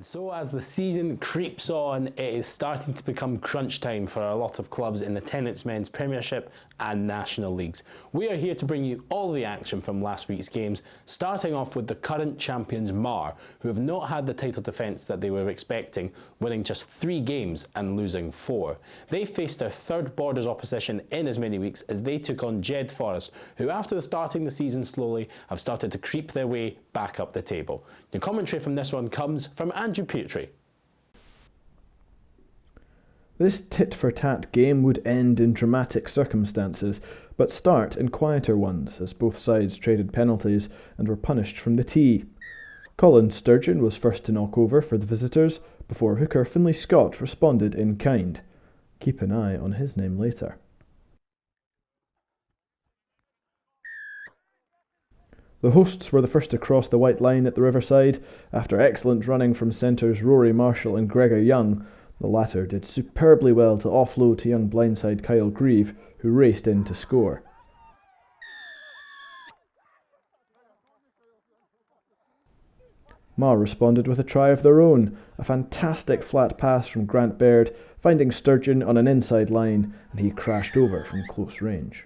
So as the season creeps on, it is starting to become crunch time for a lot of clubs in the Tennent's men's Premiership and National Leagues. We are here to bring you all the action from last week's games, starting off with the current champions Marr, who have not had the title defence that they were expecting, winning just 3 games and losing 4. They faced their third Borders opposition in as many weeks as they took on Jed-Forest, who after starting the season slowly have started to creep their way back up the table. Your commentary from this one comes from Andrew Petrie. This tit-for-tat game would end in dramatic circumstances, but start in quieter ones, as both sides traded penalties and were punished from the tee. Colin Sturgeon was first to knock over for the visitors, before hooker Finlay Scott responded in kind. Keep an eye on his name later. The hosts were the first to cross the white line at the Riverside. After excellent running from centres Rory Marshall and Gregor Young, the latter did superbly well to offload to young blindside Kyle Grieve, who raced in to score. Marr responded with a try of their own, a fantastic flat pass from Grant Baird, finding Sturgeon on an inside line, and he crashed over from close range.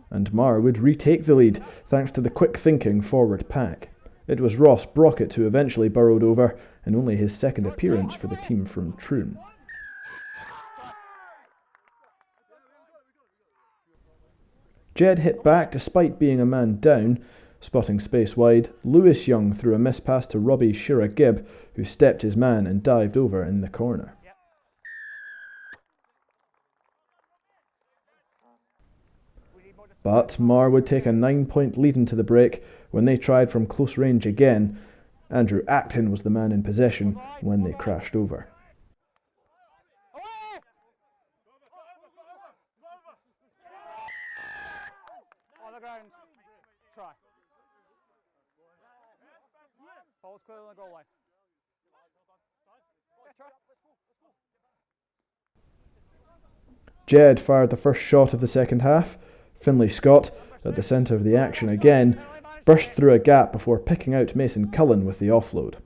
And Marr would retake the lead thanks to the quick-thinking forward pack. It was Ross Brockett who eventually burrowed over, in only his second appearance for the team from Troon. Jed hit back despite being a man down. Spotting space wide, Lewis Young threw a miss pass to Robbie Shira Gibb, who stepped his man and dived over in the corner. But Marr would take a 9-point lead into the break when they tried from close range again. Andrew Acton was the man in possession when they crashed over. On the ground. Try. Ball's clear on the goal line. Jed fired the first shot of the second half. Finlay Scott, at the centre of the action again, burst through a gap before picking out Mason Cullen with the offload.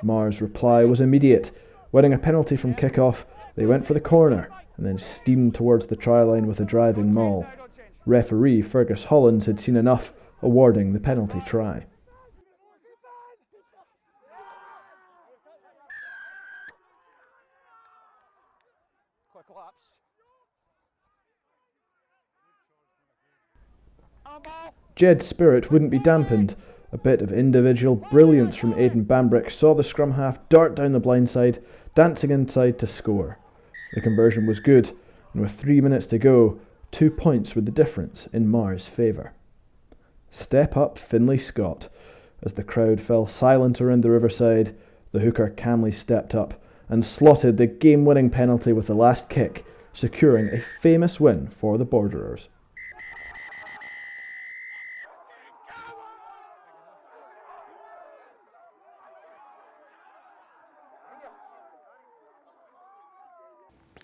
Marr's reply was immediate. Winning a penalty from kick-off, they went for the corner and then steamed towards the try line with a driving maul. Referee Fergus Hollins had seen enough, awarding the penalty try. Jed's spirit wouldn't be dampened. A bit of individual brilliance from Aidan Bambrick saw the scrum half dart down the blindside, dancing inside to score. The conversion was good, and with 3 minutes to go, 2 points were the difference in Marr's favour. Step up Finlay Scott. As the crowd fell silent around the Riverside, the hooker calmly stepped up and slotted the game-winning penalty with the last kick, securing a famous win for the Borderers.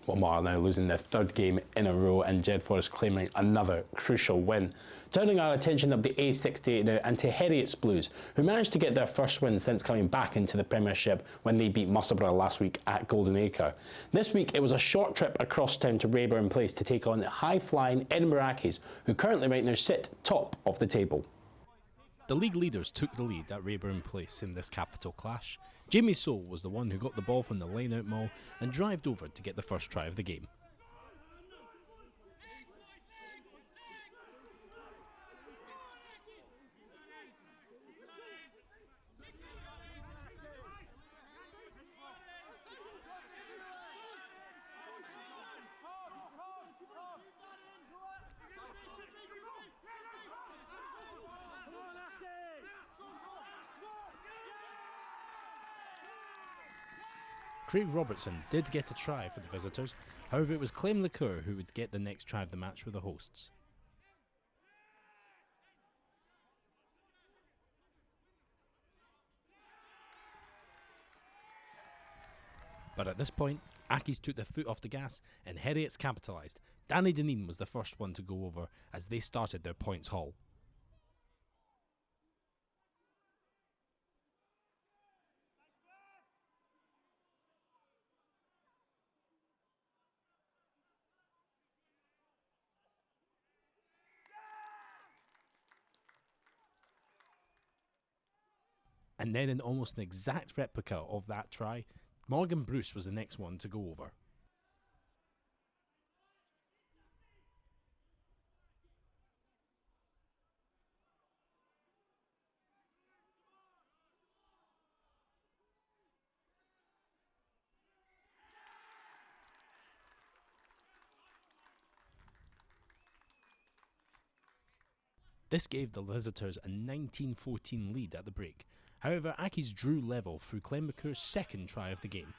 Well, Marr now losing their third game in a row and Jed-Forest claiming another crucial win. Turning our attention up the A68 now and to Heriot's Blues, who managed to get their first win since coming back into the Premiership when they beat Musselburgh last week at Golden Acre. This week it was a short trip across town to Rayburn Place to take on high-flying Edinburgh Accies, who currently right now sit top of the table. The league leaders took the lead at Rayburn Place in this capital clash. Jamie Soule was the one who got the ball from the line-out maul and drived over to get the first try of the game. Craig Robertson did get a try for the visitors, however it was Clem Liqueur who would get the next try of the match for the hosts. But at this point, Accies took their foot off the gas and Heriots capitalised. Danny Deneen was the first one to go over as they started their points haul. And then in almost an exact replica of that try, Morgan Bruce was the next one to go over. This gave the visitors a 19-14 lead at the break. However, Accies drew level through Clem McCour's second try of the game.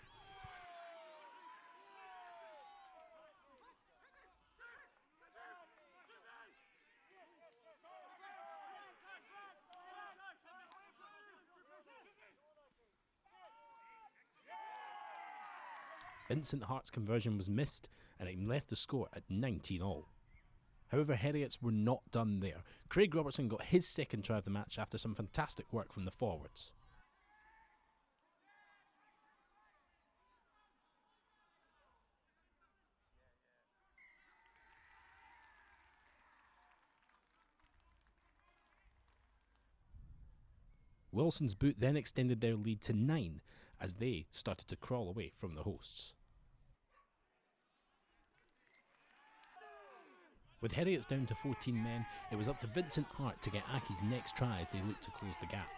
Vincent Hart's conversion was missed and it left the score at 19-all. However, Heriots were not done there. Craig Robertson got his second try of the match after some fantastic work from the forwards. Wilson's boot then extended their lead to 9 as they started to crawl away from the hosts. With Heriots down to 14 men, it was up to Vincent Hart to get Accies' next try as they looked to close the gap.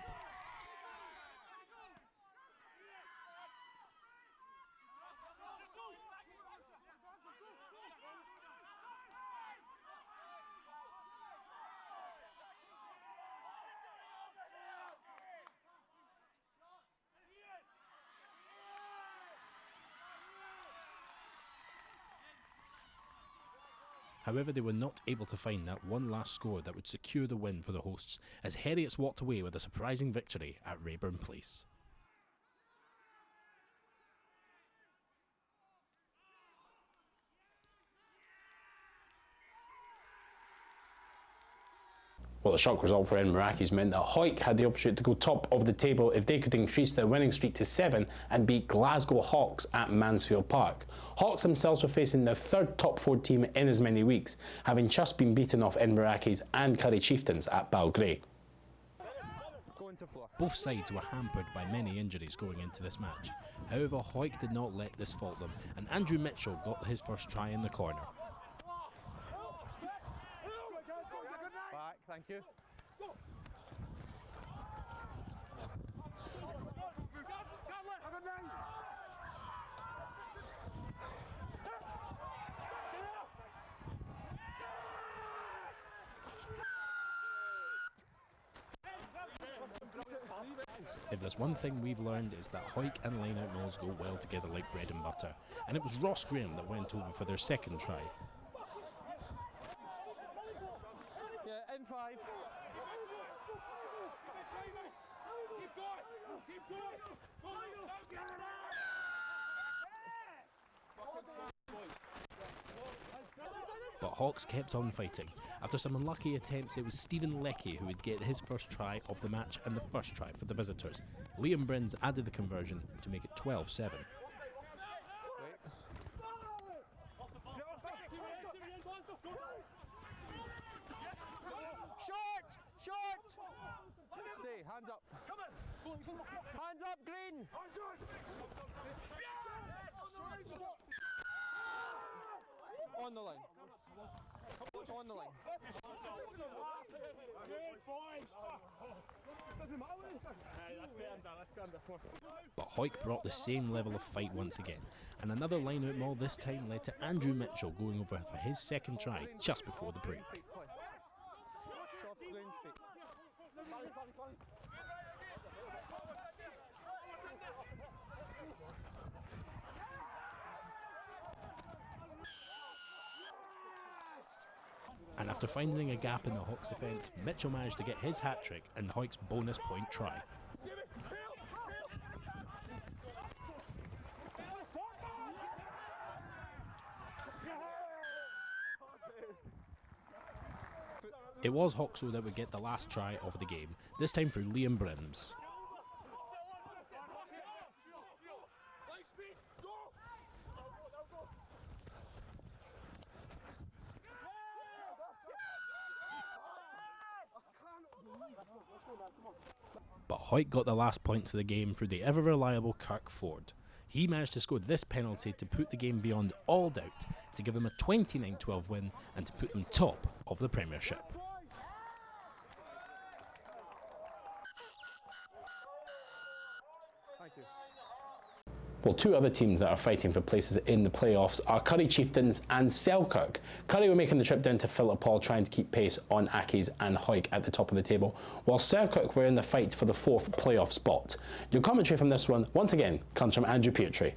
However, they were not able to find that one last score that would secure the win for the hosts, as Heriots walked away with a surprising victory at Rayburn Place. Well, the shock result for Edinburgh Accies meant that Hawick had the opportunity to go top of the table if they could increase their winning streak to 7 and beat Glasgow Hawks at Mansfield Park. Hawks themselves were facing their third top 4 team in as many weeks, having just been beaten off Edinburgh Accies and Currie Chieftains at Balgray. Both sides were hampered by many injuries going into this match. However, Hawick did not let this fault them, and Andrew Mitchell got his first try in the corner. Back, thank you. If there's one thing we've learned, is that Hawick and line-out mauls go well together like bread and butter, and it was Ross Graham that went over for their second try. Yeah, in 5. But Hawks kept on fighting. After some unlucky attempts, it was Stephen Leckie who would get his first try of the match and the first try for the visitors. Liam Brins added the conversion to make it 12-7. Short! Stay, hands up. Hands up, Green! On the line. On the line. But Hawick brought the same level of fight once again, and another line-out maul this time led to Andrew Mitchell going over for his second try just before the break. And after finding a gap in the Hawks' defence, Mitchell managed to get his hat-trick and Hawick's bonus point try. It was Hawkso that would get the last try of the game, this time through Liam Brims. But Hawick got the last points of the game through the ever-reliable Kirk Ford. He managed to score this penalty to put the game beyond all doubt, to give them a 29-12 win and to put them top of the Premiership. Well, two other teams that are fighting for places in the playoffs are Currie Chieftains and Selkirk. Currie were making the trip down to Philiphaugh, trying to keep pace on Accies and Hawick at the top of the table, while Selkirk were in the fight for the fourth playoff spot. Your commentary from this one, once again, comes from Andrew Petrie.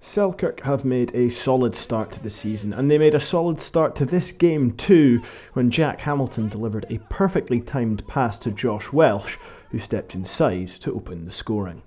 Selkirk have made a solid start to the season, and they made a solid start to this game too, when Jack Hamilton delivered a perfectly timed pass to Josh Welsh, who stepped inside to open the scoring.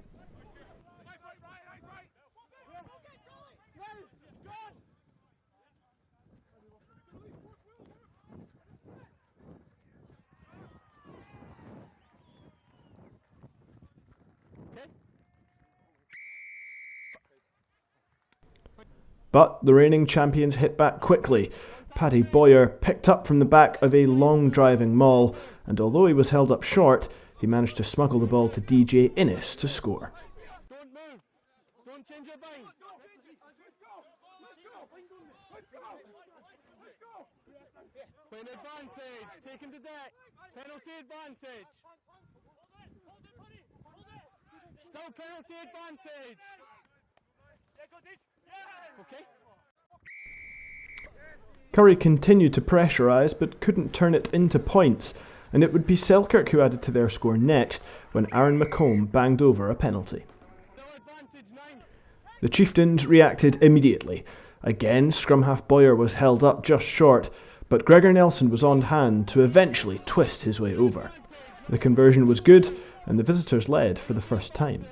But the reigning champions hit back quickly. Paddy Boyer picked up from the back of a long driving maul, and although he was held up short, he managed to smuggle the ball to DJ Innes to score. Don't move. Don't change your mind. Win advantage. Take him to deck. Penalty advantage. Still penalty advantage. Okay. Currie continued to pressurise but couldn't turn it into points, and it would be Selkirk who added to their score next when Aaron McComb banged over a penalty. The Chieftains reacted immediately. Again, scrum half Boyer was held up just short, but Gregor Nelson was on hand to eventually twist his way over. The conversion was good, and the visitors led for the first time.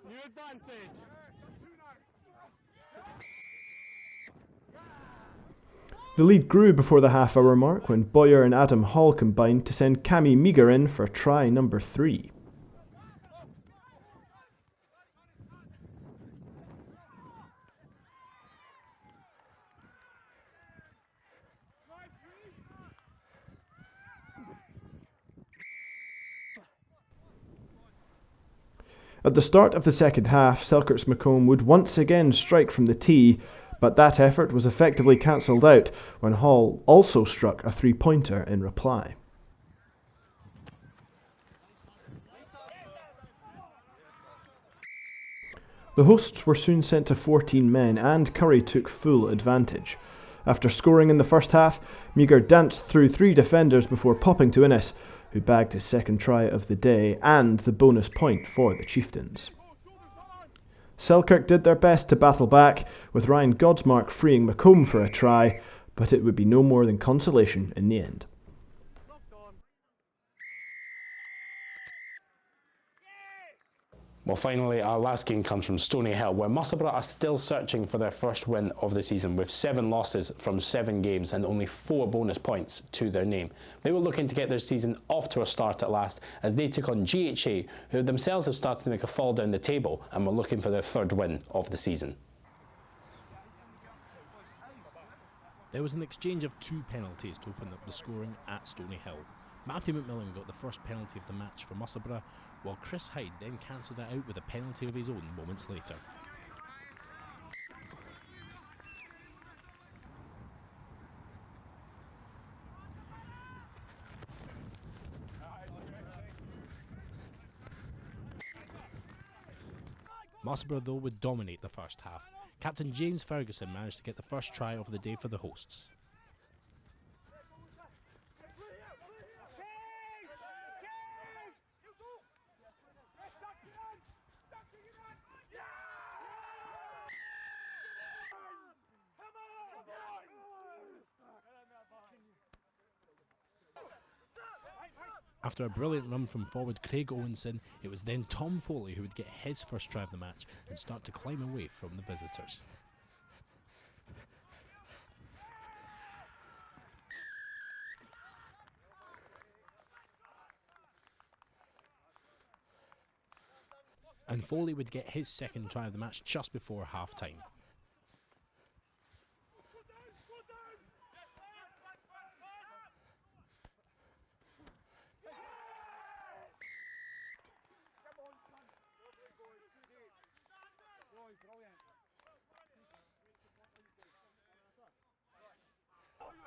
New advantage. The lead grew before the half-hour mark when Boyer and Adam Hall combined to send Cammy Meagher in for try number 3. At the start of the second half, Selkirk's McComb would once again strike from the tee, but that effort was effectively cancelled out when Hall also struck a three-pointer in reply. The hosts were soon sent to 14 men, and Currie took full advantage. After scoring in the first half, Meagher danced through 3 defenders before popping to Innes, who bagged his second try of the day and the bonus point for the Chieftains. Selkirk did their best to battle back, with Ryan Godsmark freeing McComb for a try, but it would be no more than consolation in the end. Well, finally, our last game comes from Stony Hill, where Musselburgh are still searching for their first win of the season, with 7 losses from 7 games and only 4 bonus points to their name. They were looking to get their season off to a start at last, as they took on GHA, who themselves have started to make a fall down the table and were looking for their 3rd win of the season. There was an exchange of 2 penalties to open up the scoring at Stony Hill. Matthew McMillan got the first penalty of the match for Musselburgh, while Chris Hyde then cancelled it out with a penalty of his own moments later. Musselburgh, though, would dominate the first half. Captain James Ferguson managed to get the first try of the day for the hosts. After a brilliant run from forward Craig Owenson, it was then Tom Foley who would get his first try of the match and start to climb away from the visitors. And Foley would get his second try of the match just before half-time.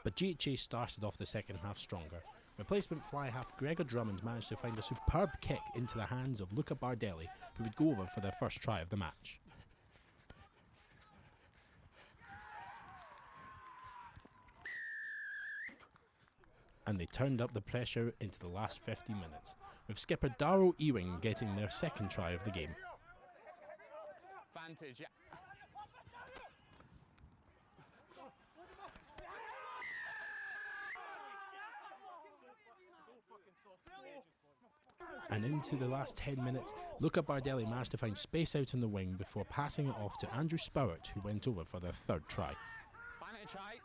But GHA started off the second half stronger. Replacement fly half Gregor Drummond managed to find a superb kick into the hands of Luca Bardelli, who would go over for their first try of the match. And they turned up the pressure into the last 50 minutes, with skipper Darryl Ewing getting their second try of the game. Vantage, yeah. And into the last 10 minutes, Luca Bardelli managed to find space out in the wing before passing it off to Andrew Spowart, who went over for their third try. Vantage height.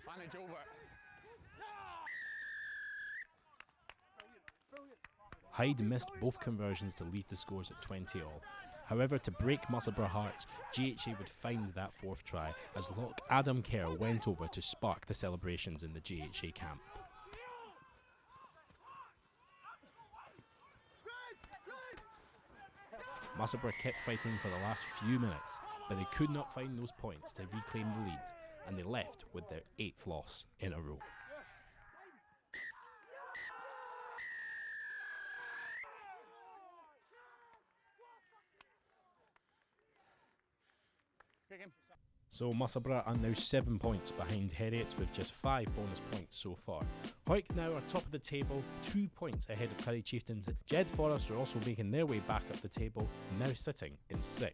Vantage over. Hyde missed both conversions to lead the scores at 20-all. However, to break Musselburgh hearts, GHA would find that fourth try as lock Adam Kerr went over to spark the celebrations in the GHA camp. Musselburgh kept fighting for the last few minutes, but they could not find those points to reclaim the lead, and they left with their 8th loss in a row. So Musselburgh are now 7 points behind Heriot with just 5 bonus points so far. Hawick now are top of the table, 2 points ahead of Currie Chieftains. Jed-Forest are also making their way back up the table, now sitting in 6th.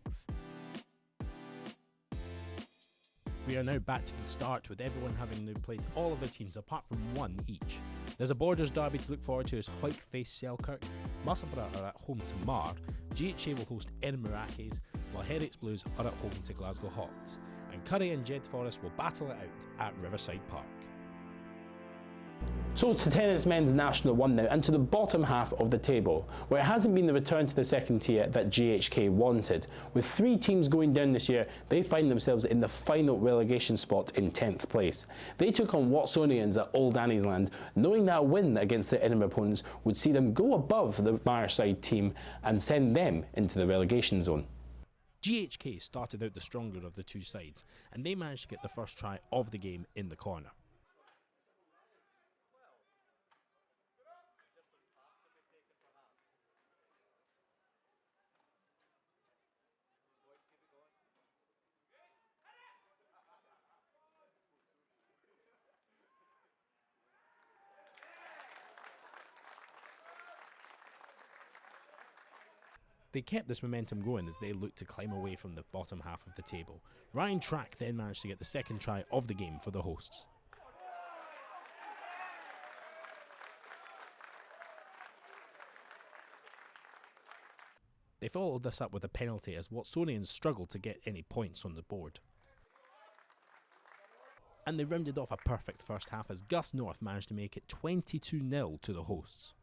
We are now back to the start, with everyone having now played all of their teams apart from one each. There's a Borders derby to look forward to as Hawick face Selkirk. Musselburgh are at home to Marr. GHA will host Edinburgh Accies, while Heriot's Blues are at home to Glasgow Hawks. And Currie and Jed-Forest will battle it out at Riverside Park. So to Tennent's men's national 1 now, and to the bottom half of the table, where it hasn't been the return to the second tier that GHK wanted. With 3 teams going down this year, they find themselves in the final relegation spot in 10th place. They took on Watsonians at Old Anniesland, knowing that a win against their Edinburgh opponents would see them go above the Marr side team and send them into the relegation zone. GHK started out the stronger of the two sides, and they managed to get the first try of the game in the corner. They kept this momentum going as they looked to climb away from the bottom half of the table. Ryan Track then managed to get the second try of the game for the hosts. They followed this up with a penalty as Watsonians struggled to get any points on the board. And they rounded off a perfect first half as Gus North managed to make it 22-0 to the hosts.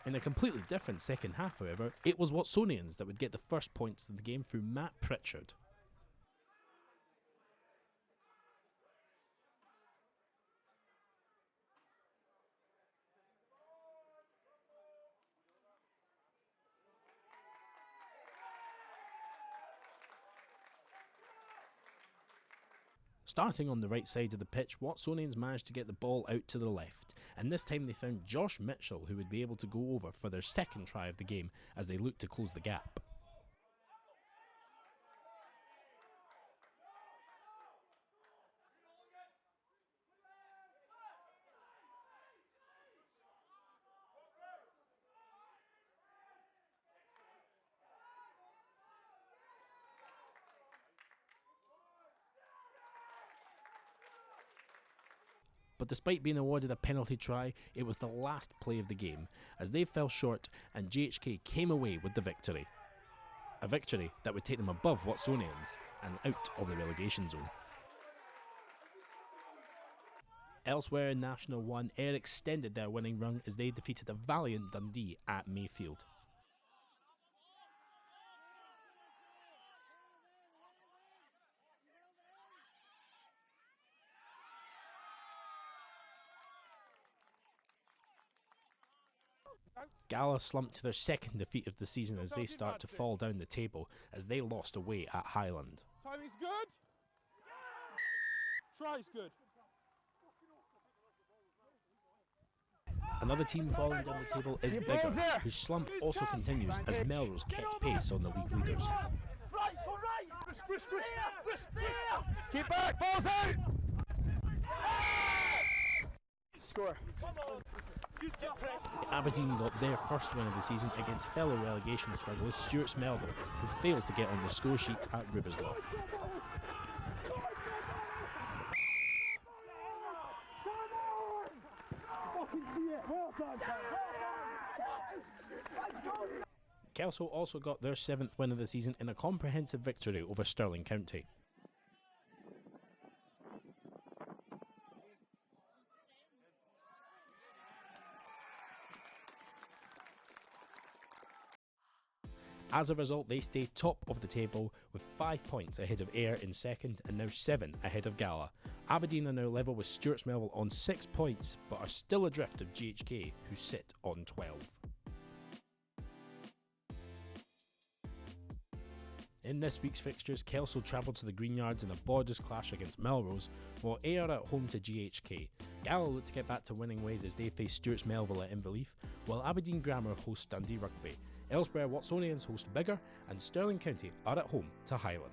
In a completely different second half, however, it was Watsonians that would get the first points of the game through Matt Pritchard. Starting on the right side of the pitch, Watsonians managed to get the ball out to the left, and this time they found Josh Mitchell, who would be able to go over for their second try of the game as they looked to close the gap. but despite being awarded a penalty try, it was the last play of the game, as they fell short and GHK came away with the victory. A victory that would take them above Watsonians and out of the relegation zone. Elsewhere in National 1, Ayr extended their winning run as they defeated a valiant Dundee at Mayfield. Gala slumped to their second defeat of the season as they start to fall down the table as they lost away at Highland. Timing's good. Try's good. Another team falling down the table is Biggar, whose slump also continues as Melrose kept pace on the league leaders. Keep back, balls out! Score. Aberdeen got their first win of the season against fellow relegation strugglers Stuarts Melville, who failed to get on the score sheet at Ruberslough. Kelso also got their 7th win of the season in a comprehensive victory over Stirling County. As a result, they stay top of the table with 5 points ahead of Ayr in second and now 7 ahead of Gala. Aberdeen are now level with Stuarts Melville on 6 points, but are still adrift of GHK, who sit on 12. In this week's fixtures, Kelso travelled to the Greenyards in a Borders clash against Melrose, while Ayr are at home to GHK. Gala look to get back to winning ways as they face Stuarts Melville at Inverleith, while Aberdeen Grammar host Dundee Rugby. Elsewhere, Watsonians host Biggar, and Stirling County are at home to Highland.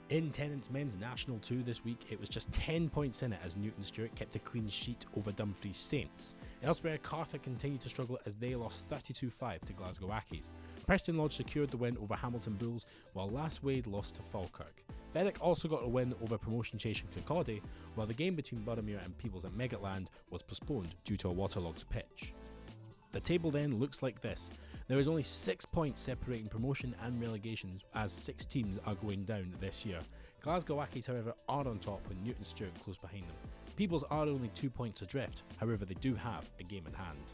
In Tennent's men's National 2 this week, it was just 10 points in it as Newton Stewart kept a clean sheet over Dumfries Saints. Elsewhere, Carter continued to struggle as they lost 32-5 to Glasgow Accies. Preston Lodge secured the win over Hamilton Bulls, while Lass Wade lost to Falkirk. Berwick also got a win over promotion chasing Kirkcaldy, while the game between Boroughmuir and Peebles at Megatland was postponed due to a waterlogged pitch. The table then looks like this. There is only 6 points separating promotion and relegations as 6 teams are going down this year. Glasgow Accies, however, are on top with Newton Stewart close behind them. Peebles are only 2 points adrift, however they do have a game in hand.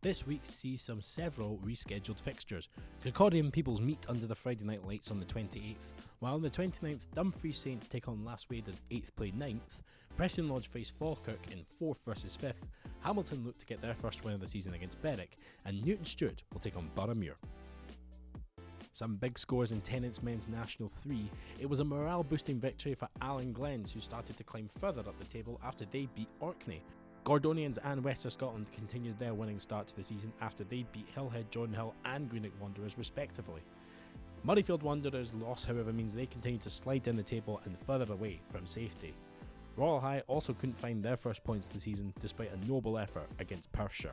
This week sees several rescheduled fixtures. Kirkcaldy and Peebles meet under the Friday night lights on the 28th, while on the 29th Dumfries Saints take on Lass Wade as 8th play 9th, Preston Lodge face Falkirk in 4th versus 5th, Hamilton look to get their first win of the season against Berwick, and Newton Stewart will take on Boroughmuir. Some big scores in Tennent's men's National 3. It was a morale boosting victory for Alan Glens, who started to climb further up the table after they beat Orkney. Gordonians and West of Scotland continued their winning start to the season after they beat Hillhead, Jordanhill and Greenock Wanderers respectively. Murrayfield Wanderers' loss, however, means they continue to slide down the table and further away from safety. Royal High also couldn't find their first points of the season despite a noble effort against Perthshire.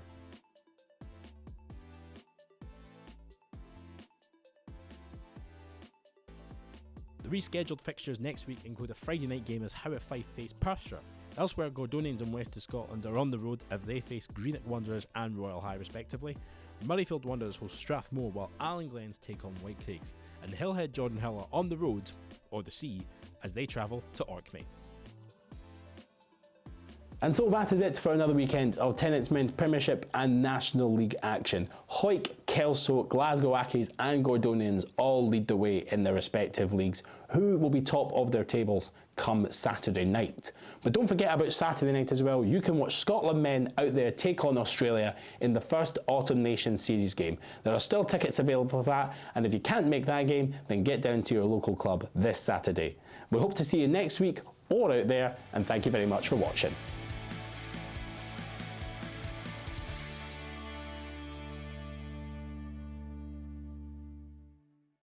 The rescheduled fixtures next week include a Friday night game as Howard Fife face Perthshire. Elsewhere, Gordonians and West of Scotland are on the road as they face Greenock Wanderers and Royal High respectively. Murrayfield Wanderers host Strathmore while Alan Glens take on White Craigs, and Hillhead Jordanhill are on the road, or the sea, as they travel to Orkney. And so that is it for another weekend of Tennent's men's Premiership and National League action. Hawick, Kelso, Glasgow Accies and Gordonians all lead the way in their respective leagues. Who will be top of their tables come Saturday night? But don't forget about Saturday night as well. You can watch Scotland men out there take on Australia in the first Autumn Nations Series game. There are still tickets available for that, and if you can't make that game, then get down to your local club this Saturday. We hope to see you next week or out there, and thank you very much for watching.